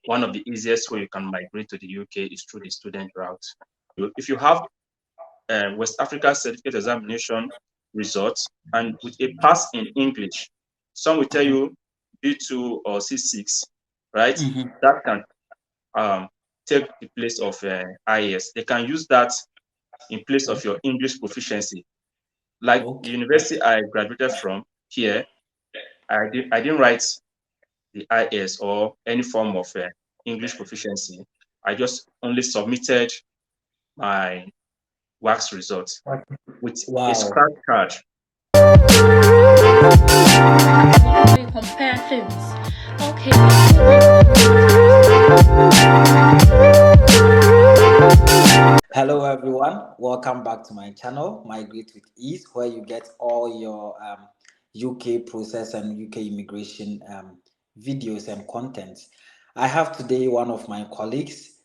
one of the easiest way you can migrate to the UK is through the student route. If you have West Africa certificate examination results and with a pass in English, some will tell you B2 or C6, right? That can take the place of IES. They can use that in place of your English proficiency. Like the university I graduated from here, I didn't write the IES or any form of English proficiency. I just only submitted my wax results with a scratch card. You compare things. Okay. Hello everyone, welcome back to my channel, Migrate with Ease, where you get all your UK process and UK immigration videos and content. I have today one of my colleagues.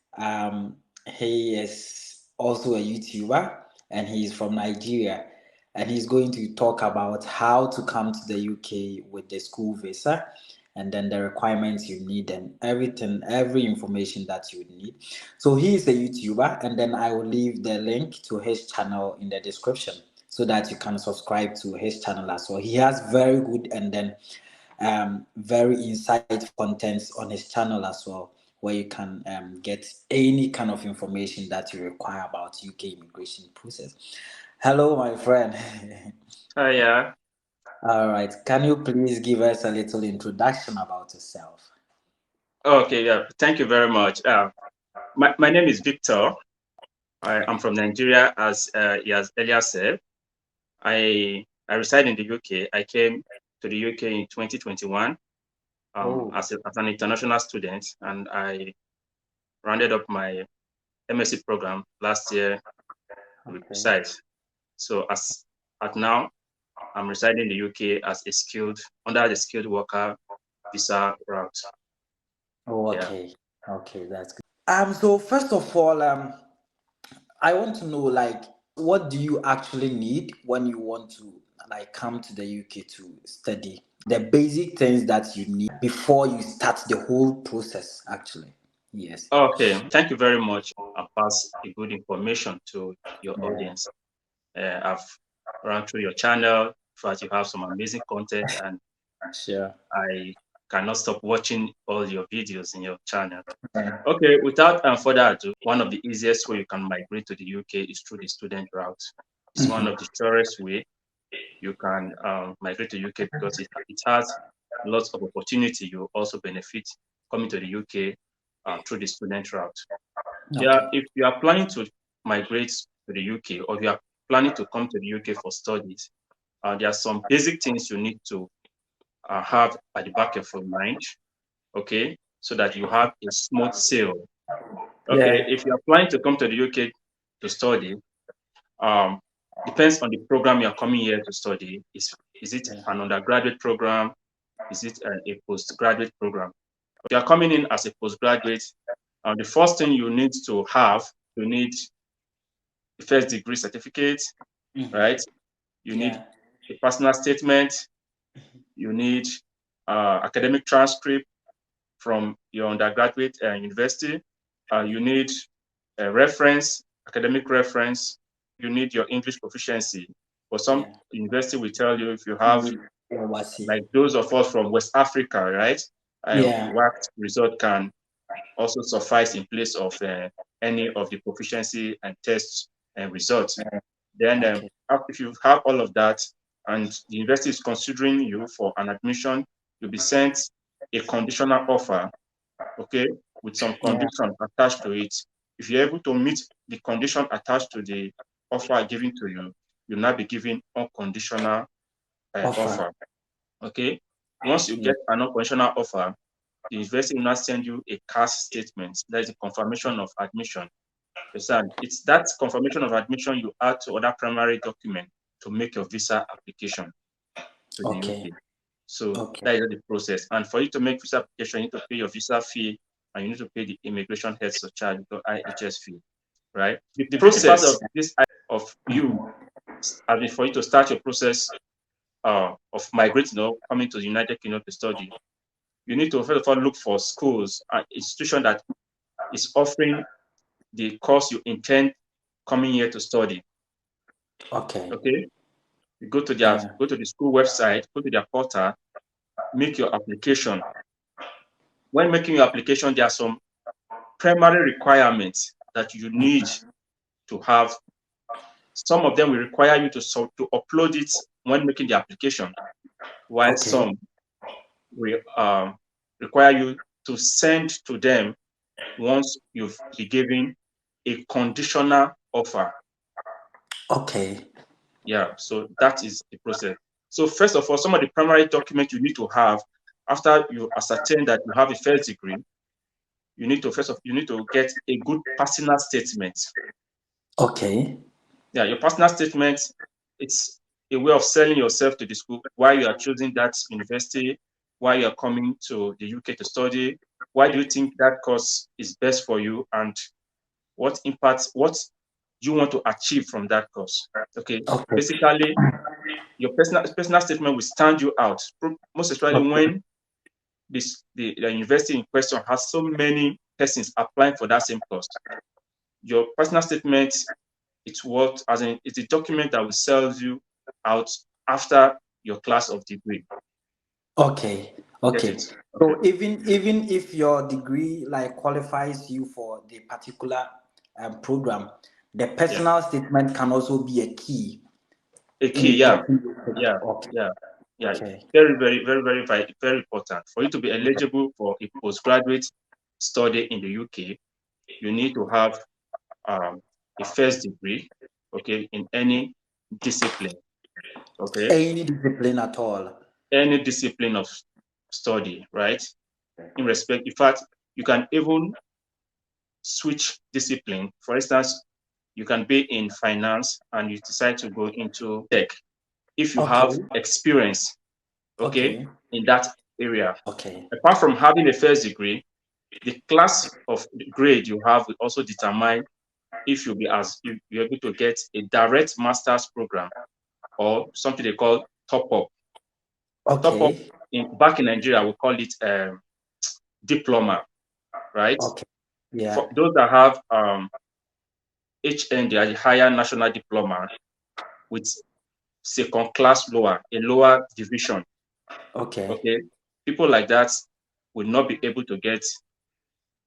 He is also a YouTuber and he is from Nigeria, and he's going to talk about how to come to the UK with the school visa, and then the requirements you need and every information that you need. So he is a YouTuber, and then I will leave the link to his channel in the description so that you can subscribe to his channel as well. He has very good and then very insightful contents on his channel as well, where you can get any kind of information that you require about UK immigration process. Hello, my friend. Hi, yeah. All right. Can you please give us a little introduction about yourself? Okay, yeah. Thank you very much. My name is Victor. I'm from Nigeria, as he has earlier said. I reside in the UK. I came to the UK in 2021 as an international student, and I rounded up my MSc program last year with precise. So at now, I'm residing in the UK as under the skilled worker visa route. Oh, okay. Yeah. Okay, that's good. So first of all, I want to know, like, what do you actually need when you want to come to the UK to study? The basic things that you need before you start the whole process, actually. Yes. Okay, thank you very much. I'll pass a good information to your audience. I've run through your channel. In fact, you have some amazing content, and sure, I cannot stop watching all your videos in your channel. Okay, without further ado, one of the easiest way you can migrate to the UK is through the student route. It's one of the surest way you can migrate to UK because it has lots of opportunity. You also benefit coming to the UK through the student route. Okay. Yeah, if you are planning to migrate to the UK or you are planning to come to the UK for studies, there are some basic things you need to have at the back of your mind, okay, so that you have a smooth sail. Okay, Yeah. if you are planning to come to the UK to study, depends on the program you are coming here to study. Is it an undergraduate program? Is it a postgraduate program? If you are coming in as a postgraduate, the first thing you need to have, you need the first degree certificate, right? You need a personal statement. You need academic transcript from your undergraduate university. You need a reference, academic reference. You need your English proficiency. For some university will tell you if you have, like those of us from West Africa, right? WACT result can also suffice in place of any of the proficiency and tests and results. Then if you have all of that and the university is considering you for an admission, you'll be sent a conditional offer, okay, with some condition attached to it. If you're able to meet the condition attached to the offer given to you, you'll now be given unconditional offer. Okay. Once you get an unconditional offer, the university will now send you a cash statement. That is a confirmation of admission. It's that confirmation of admission you add to other primary document to make your visa application to the UK. So that is the process. And for you to make visa application, you need to pay your visa fee and you need to pay the immigration health surcharge, the IHS fee, right? The process of this of you, I mean, for you to start your process of migrating or coming to the United Kingdom to study, you need to first of all look for schools and institution that is offering the course you intend coming here to study. Okay. Okay, you go to Yeah. the school website, go to their portal, make your application. When making your application, there are some primary requirements that you need to have. Some of them will require you to upload it when making the application, while Okay. some will require you to send to them once you've been given a conditional offer. Okay. Yeah, so that is the process. So first of all, some of the primary documents you need to have after you ascertain that you have a first degree, you need to get a good personal statement. Okay. Yeah, your personal statement, it's a way of selling yourself to the school, why you are choosing that university, why you are coming to the UK to study, why do you think that course is best for you, and what you want to achieve from that course. Okay, Okay. basically, your personal statement will stand you out, most especially Okay. when the university in question has so many persons applying for that same course. Your personal statement, it's a document that will sell you out after your class of degree. Okay. Get Okay. it? Okay. So even if your degree like qualifies you for the particular program, the Yeah. personal statement can also be a key A key, in yeah. getting you. Yeah. Okay. Yeah. Yeah. Okay. Very, very, very, very, very, very important. For you to be eligible for a postgraduate study in the UK, you need to have a first degree, okay, in any discipline, okay, Any discipline at all. any discipline of study, right? In fact, you can even switch discipline. For instance, you can be in finance and you decide to go into tech if you Okay. have experience, okay, Okay. in that area. Okay. Apart from having a first degree, the class of grade you have will also determine if you're able to get a direct master's program or something they call top up. Top up Okay. back in Nigeria, we call it diploma, right? Okay. For Yeah. those that have HND, a higher national diploma, with second class lower, a lower division, Okay. okay, people like that will not be able to get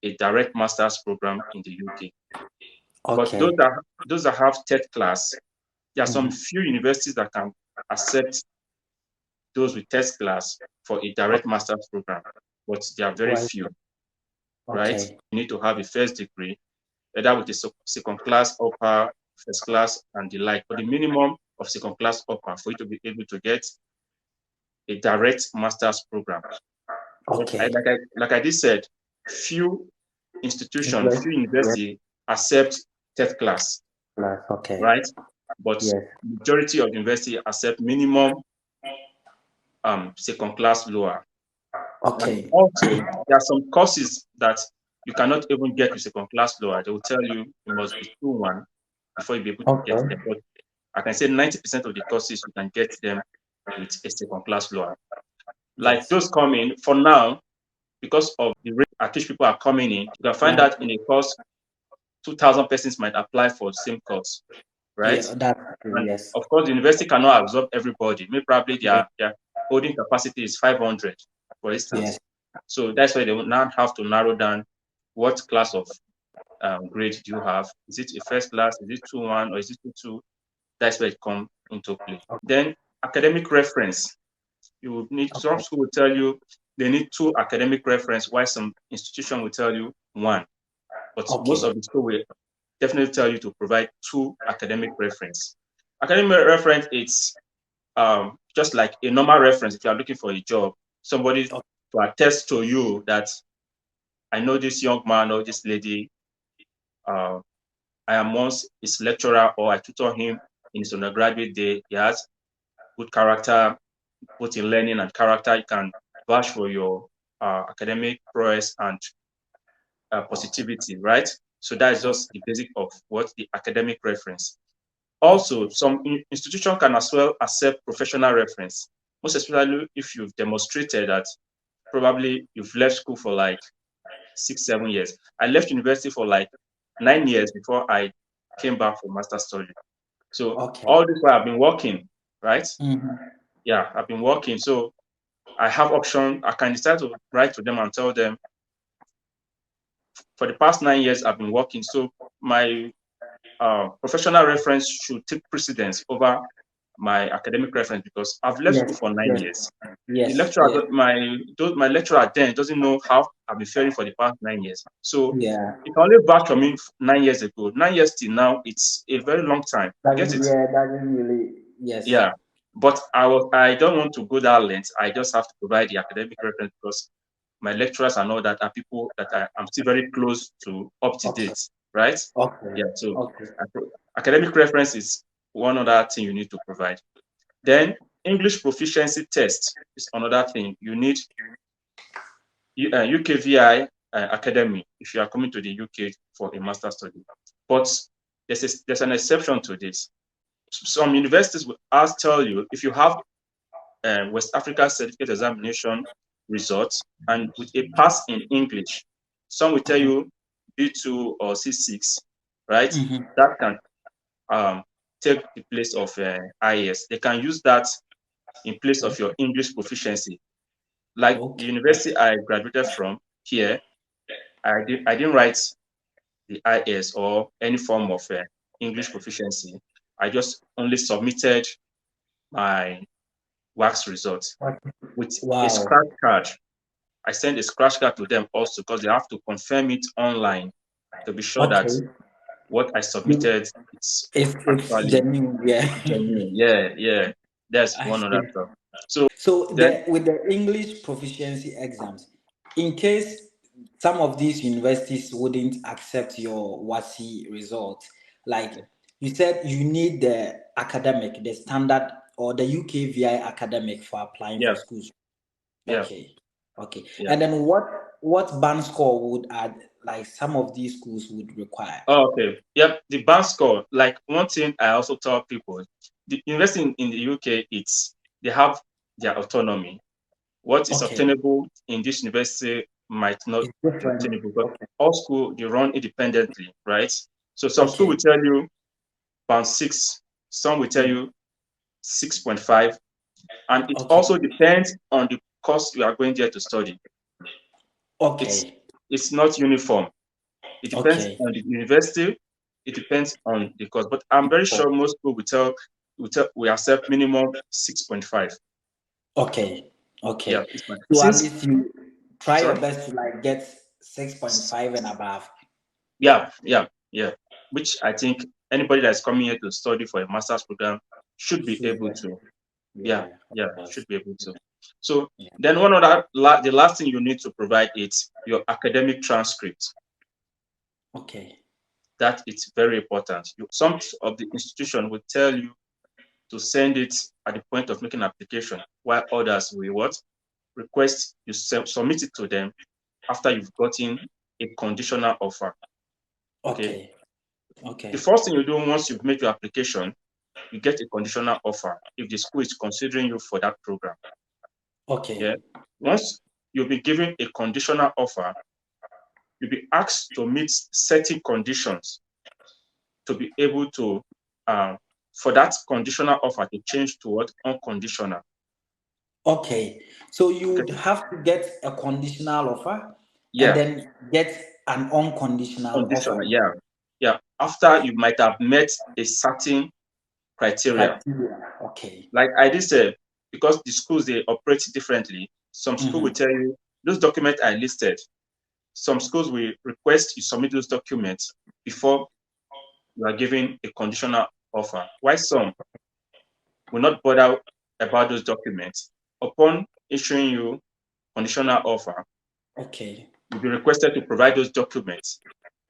a direct master's program in the UK. But Okay. those that have third class, there are some Mhm. few universities that can accept those with third class for a direct master's program, but they are very Right. few, right? Okay. You need to have a first degree, either with a second class upper, first class, and the like. But the minimum of second class upper for you to be able to get a direct master's program. But Okay. like I just said, few institutions, Yes. few Yes. universities accept third class, Plus. Okay. right? But Yes. majority of university accept minimum second class lower. And Okay. also, there are some courses that you cannot even get with second class lower. They will tell you you must be 2-1 before you be able to get Okay. them. But I can say 90% of the courses you can get them with a second class lower. Like Yes. those coming for now, because of the rate at which people are coming in, you can find Yeah. that in a course, 2,000 persons might apply for the same course, right? Yeah. That's true. And Yes. of course, the university cannot absorb everybody. Maybe probably Yes. their holding capacity is 500, for Yes. instance. So that's why they will now have to narrow down what class of grade do you have. Is it a first class? Is it 2-1 or is it 2-2? That's where it comes into play. Then academic reference. You will need, some Okay. school will tell you they need 2 academic reference, while some institution will tell you 1. But most Okay. of the school will definitely tell you to provide 2 academic reference. Academic reference, it's just like a normal reference if you are looking for a job, somebody to attest to you that I know this young man or this lady, uh, I am once his lecturer or I tutor him in his undergraduate day. He has good character, both in learning and character. You can vouch for your academic prowess and Okay. positivity, right? So that is just the basic of what the academic reference. Also, Okay. some institution can as well accept professional reference, most especially if you've demonstrated that probably you've left school for like 6-7 years. I left university for like 9 years before I came back for master study. So Okay. all this while I've been working, right? Mm-hmm. Yeah, I've been working. So I have option. I can decide to write to them and tell them for the past 9 years I've been working. So my professional reference should take precedence over my academic reference because I've left school Yes. for 9 years. The Yes. lecturer, Yes. my lecturer then doesn't know how I've been faring for the past 9 years. So Yeah. it can only vouch for me 9 years ago. 9 years till now, it's a very long time. You get it? Doesn't really. Yes. Yeah. But I don't want to go that length. I just have to provide the academic reference because my lecturers and all that are people that I'm still very close to, up to Okay. date, right? Okay. Yeah. So Okay. academic reference is one other thing you need to provide. Then English proficiency test is another thing. You need UKVI Academy if you are coming to the UK for a master study. But there's an exception to this. Some universities will tell you if you have West Africa Certificate Examination results and with a pass in English, some will tell you B2 or C6, right? Mm-hmm. That can take the place of IAS. They can use that in place of your English proficiency. Like the Okay. university I graduated from here, I didn't write the IAS or any form of English proficiency. I just only submitted my wax results with a Wow. scratch card. I sent a scratch card to them also because they have to confirm it online to be sure that Okay. what I submitted is It's actually genuine. Yeah. genuine. Yeah, yeah. That's I one other see. stuff. So So then, with the English proficiency exams, in case some of these universities wouldn't accept your WASI result, like you said, you need the academic, the standard or the UKVI academic for applying yeah, for schools. yeah, Okay, okay. yeah. And then what band score would add like some of these schools would require? Oh, okay. Yep. The band score, like one thing I also tell people, the university in the UK, they have their autonomy. What is Okay, obtainable in this university might not it's be different. obtainable, but Okay, all school they run independently, right? So some school will okay, tell you band 6, some will tell mm, you 6.5, and it okay, also depends on the course you are going there to study. It's okay, it's not uniform. It depends okay. on the university. It depends on the course. But I'm very sure most people we accept minimum 6.5. Okay, Yeah, okay. it's fine. So at Since least you try your sorry, best to like get 6.5 and above. yeah, yeah, yeah. Which I think anybody that's coming here to study for a master's program should be Should able get. to. Yeah, Yeah, of yeah, course. should be able to. So Yeah. then the last thing you need to provide is your academic transcript. Okay. That it's very important. Some of the institution will tell you to send it at the point of making application, while others will what? Request you submit it to them after you've gotten a conditional offer. Okay. Okay. The Okay. first thing you do once you've made your application, you get a conditional offer if the school is considering you for that program. Yeah. Okay. Once you'll be given a conditional offer, you'll be asked to meet certain conditions to be able to for that conditional offer to change to what unconditional. Okay. So you Okay. would have to get a conditional offer and Yeah, then get an unconditional conditional. offer. Yeah, yeah. After you might have met a certain criteria, Criteria. Okay. like I did say, because the schools they operate differently. Some school will Mm-hmm. tell you those documents I listed. Some schools will request you submit those documents before you are given a conditional offer. Why some will not bother about those documents. Upon issuing you conditional offer, Okay. you'll be requested to provide those documents,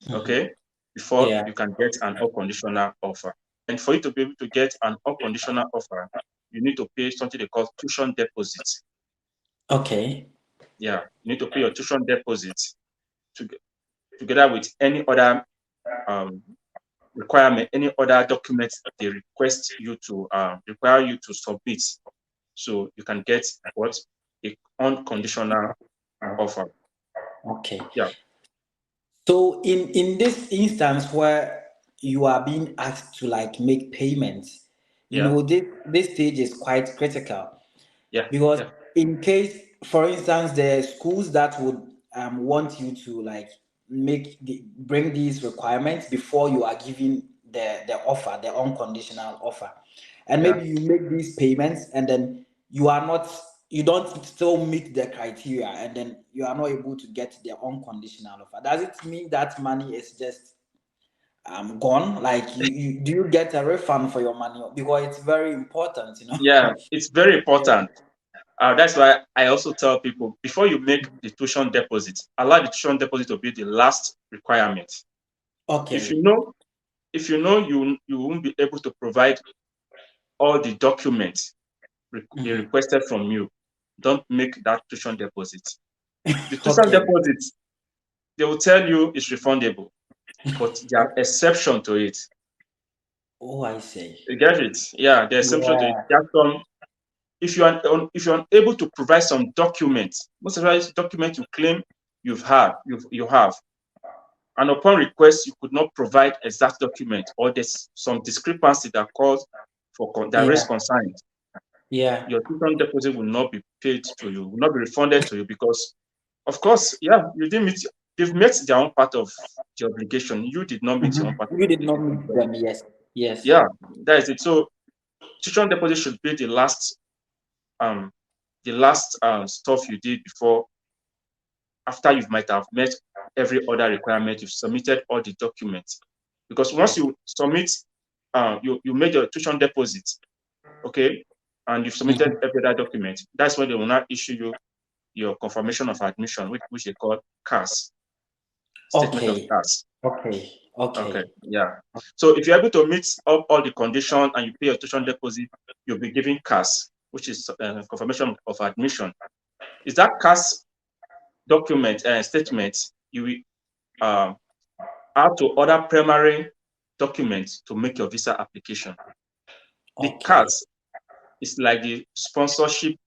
Mm-hmm. okay, before Yeah. you can get an unconditional offer. And for you to be able to get an unconditional offer, you need to pay something they call tuition deposits. Okay. Yeah, you need to pay your tuition deposits to, together with any other um, requirement, any other documents they require you to submit, so you can get what a unconditional offer. Okay. Yeah, So in this instance where you are being asked to like make payments, yeah, this stage is quite critical. yeah, Because yeah, in case, for instance, the schools that would want you to like bring these requirements before you are giving the offer, the unconditional offer, and yeah. maybe you make these payments and then you don't still meet the criteria, and then you are not able to get the unconditional offer. Does it mean that money is just gone? Like you do you get a refund for your money? Because it's very important. Yeah, it's very important. That's why I also tell people before you make the tuition deposit, allow the tuition deposit to be the last requirement. If you Okay. know, you won't be able to provide all the documents they Mhm. requested from you, don't make that tuition deposit. The tuition Okay. deposit, they will tell you it's refundable, but there are exception to it. Oh, I see. You get it? Yeah, the exception to it. Yeah. There are some, if you're unable to provide some documents, most especially documents you claim you have, and upon request you could not provide exact document, or there's some discrepancy that calls for that raise Yeah. concern, Yeah. your tuition deposit will not be paid to you, will not be refunded to you because, of course, yeah, you didn't meet. They've met their own part of the obligation. You did not meet your own part of You the did not obligation. meet So, them. Yes. Yes. yeah, that is it. So tuition deposit should be the last stuff you did before, after you might have met every other requirement, you've submitted all the documents. Because once Okay. you submit, you made your tuition deposit, okay, and you've submitted Mhm. every other document, that's when they will not issue you your confirmation of admission, which they call CAS, statement of Okay. CAS. Okay. Okay, Okay. yeah. So if you're able to meet up all the conditions and you pay your tuition deposit, you'll be given CAS, which is confirmation of admission. Is that CAS document statement you will have to order primary documents to make your visa application. The Okay. CAS is like the sponsorship,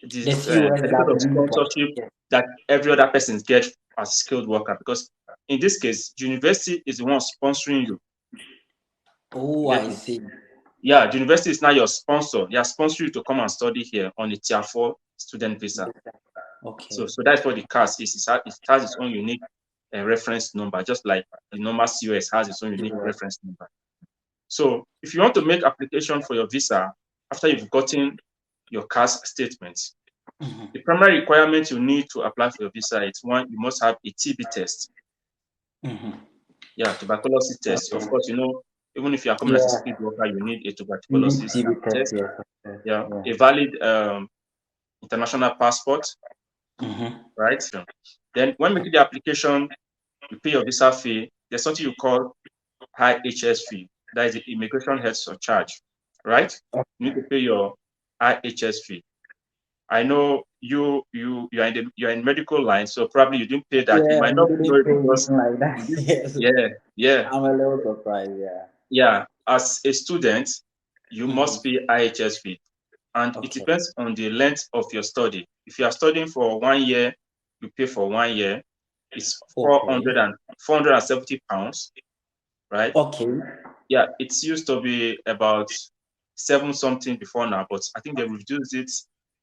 the The COS certificate that of we need for. sponsorship Yes. that every other person gets as a skilled worker. Because in this case, university is the one sponsoring you. Oh, You get I it? see. Yeah, the university is now your sponsor. They are sponsoring you to come and study here on a tier 4 student visa. Okay. So that's what the CAS is. It has its own unique reference number, just like the normal COS has its own unique COS. reference number. So if you want to make application for your visa after you've gotten your CAS statement, Mhm. the primary requirement you need to apply for your visa is one, you must have a TB test. Mhm. Yeah, tuberculosis test. Of Okay. course, even if you are coming as a Yeah. skilled worker, you need a You need tuberculosis TB test. test. Yes. Okay. Yeah, Yeah. a valid international passport, Mhm. right? Then when making the application, you pay your visa fee. There's something you call high HS fee. That is the immigration health surcharge, right? You need to pay your IHS fee. I know you're in medical line, so probably you didn't pay that. You Yeah, might we not know didn't it pay because anything like you that. did, Yes. yeah, yeah, I'm a little surprised. Yeah. yeah. As a student, you must Mhm. pay IHS fee, and it Okay. depends on the length of your study. If you are studying for 1 year, you pay for 1 year. It's Okay. 470 pounds, right? Okay. Yeah, it used to be about seven something before now, but I think they reduced it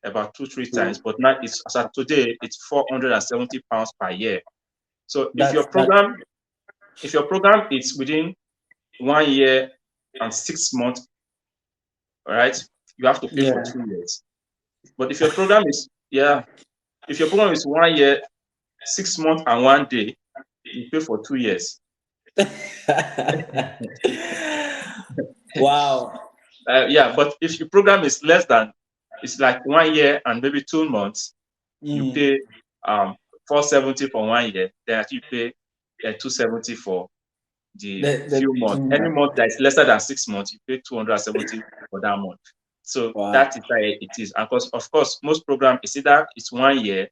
about two, three times. So But now it's as of today, it's 470 pounds per year. So that's if your program is within 1 year and 6 months, all right, you have to pay for yeah. 2 years. But if your program is 1 year, 6 months and 1 day, you pay for 2 years. Wow. Yeah, but if your program is less than, it's like 1 year and maybe 2 months, you Mm. pay 470 for 1 year, then you pay 270 for the The few two months. Any months. month that is lesser than 6 months, you pay 270 for that month. So Wow. that is how it is. And of course, most program is either it's 1 year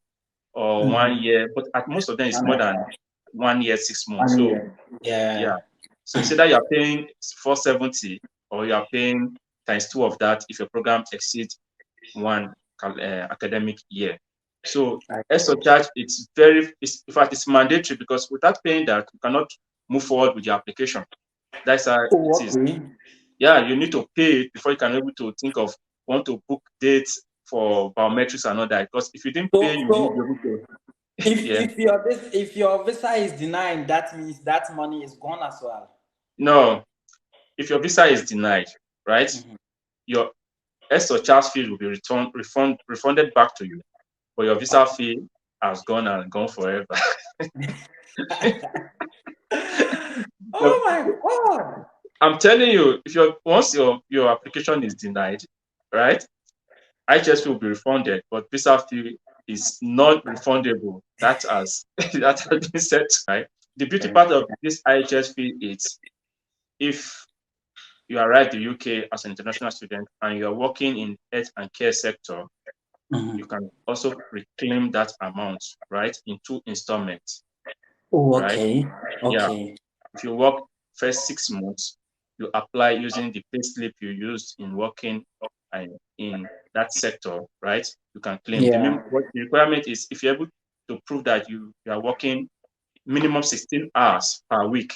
or Mm-hmm. 1 year, but at most of them it's more than 1 year, 6 months. 1 So year. Yeah. yeah. So it's either you're paying 470 or you're paying times two of that if your program exceeds one academic year. So surcharge, in fact, it's mandatory, because without paying that, you cannot move forward with your application. That's how it is. Yeah, you need to pay it before you can be able to think of want to book dates for biometrics and all that. Because if you didn't pay, you won't be able to. If your visa is denied, that means that money is gone as well. No, if your visa is denied, right, your surcharge fee will be refunded back to you, but your visa fee has gone and gone forever. Oh my God! I'm telling you, if once your application is denied, right, IHS fee will be refunded, but visa fee is not refundable. That has that has been set, right? The beauty part of this IHS fee is, if you arrive in the UK as an international student and you are working in health and care sector, you can also reclaim that amount, right, in 2 installments. Oh, right? okay. Yeah. Okay. If you work first 6 months, you apply using the payslip you used in working in that sector, right? You can claim. What the requirement is, if you're able to prove that you are working minimum 16 hours per week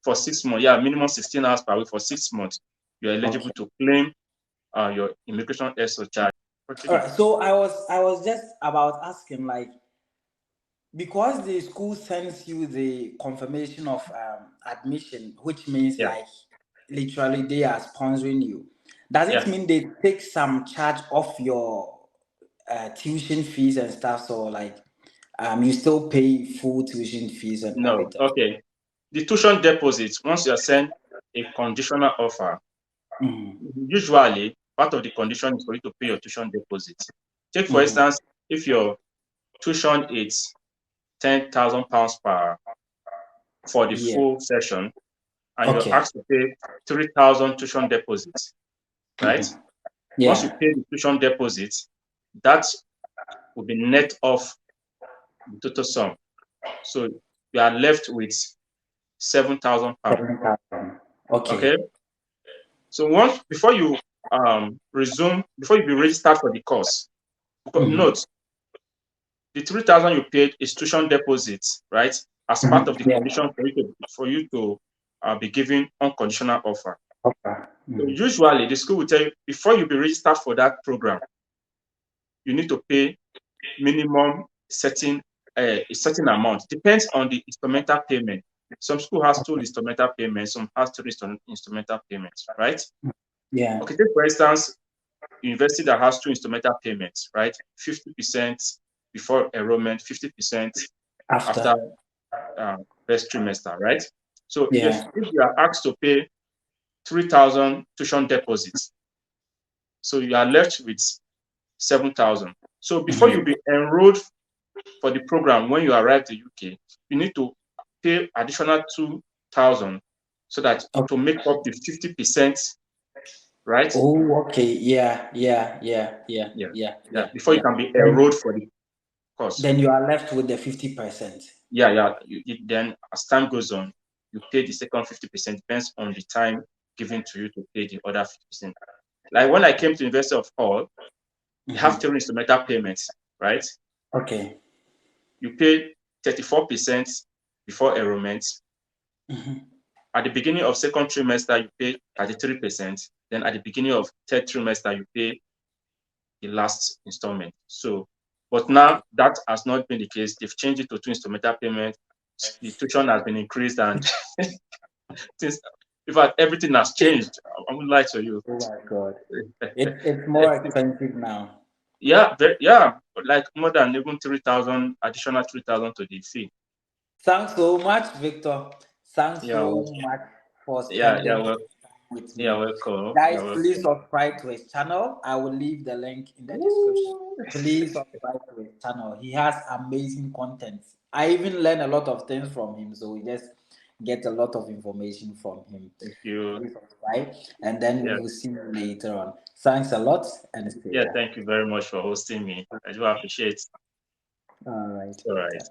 for 6 months. Yeah, minimum 16 hours per week for 6 months. You're eligible to claim your immigration surcharge. All right. So I was just about asking, like, because the school sends you the confirmation of admission, which means Yeah. like literally they are sponsoring you. Does it Yeah. mean they take some charge off your tuition fees and stuff? So like, you still pay full tuition fees and No. everything. Okay. The tuition deposit, once you are sent a conditional offer, usually part of the condition is for you to pay your tuition deposit. Take for instance, if your tuition is £10,000 for the full session, and you're asked to pay 3,000 tuition deposits, right? Once you pay the tuition deposit, that will be net off the total sum. So you are left with £7,000. Okay. So before you before you be registered for the course, note, the 3,000 you paid is tuition deposit, right? As part of the condition for you to be given unconditional offer. So usually the school will tell you, before you be registered for that program, you need to pay minimum a certain amount. Depends on the instrumental payment. Some school has 2 instrumental payments, some has 3 instrumental payments, right? Yeah. Okay, take for instance, university that has 2 instrumental payments, right? 50% before enrollment, 50% after first trimester, right? So if you are asked to pay 3,000 tuition deposits, so you are left with 7,000. So before you be enrolled for the program, when you arrive to UK, you need to pay additional 2,000 so that to make up the 50%, right? Oh, okay. Yeah. Before you can be enrolled for the course. Then you are left with the 50%. Yeah. Then as time goes on, you pay the second 50%, depends on the time given to you to pay the other 50%. Like when I came to University of Hull, you have 3 instrumental payments, right? Okay. You pay 34% before enrollment. At the beginning of second trimester, you pay 33%. Then at the beginning of third trimester, you pay the last installment. So, but now that has not been the case. They've changed it to 2 instrumental payments. The tuition has been increased, and since, in fact, everything has changed. I won't lie to you. Oh my God. It's more expensive now. Yeah, like more than even 3,000, additional 3,000 to the fee. Thanks so much, Victor. Thanks so much for spending time with me. Yeah, welcome. Guys, please subscribe to his channel. I will leave the link in the description. Please subscribe to his channel. He has amazing content. I even learn a lot of things from him, so we just get a lot of information from him. Thank you. Please subscribe, and then we will see you later on. Thanks a lot, and stay thank you very much for hosting me. I do appreciate it. All right. All right.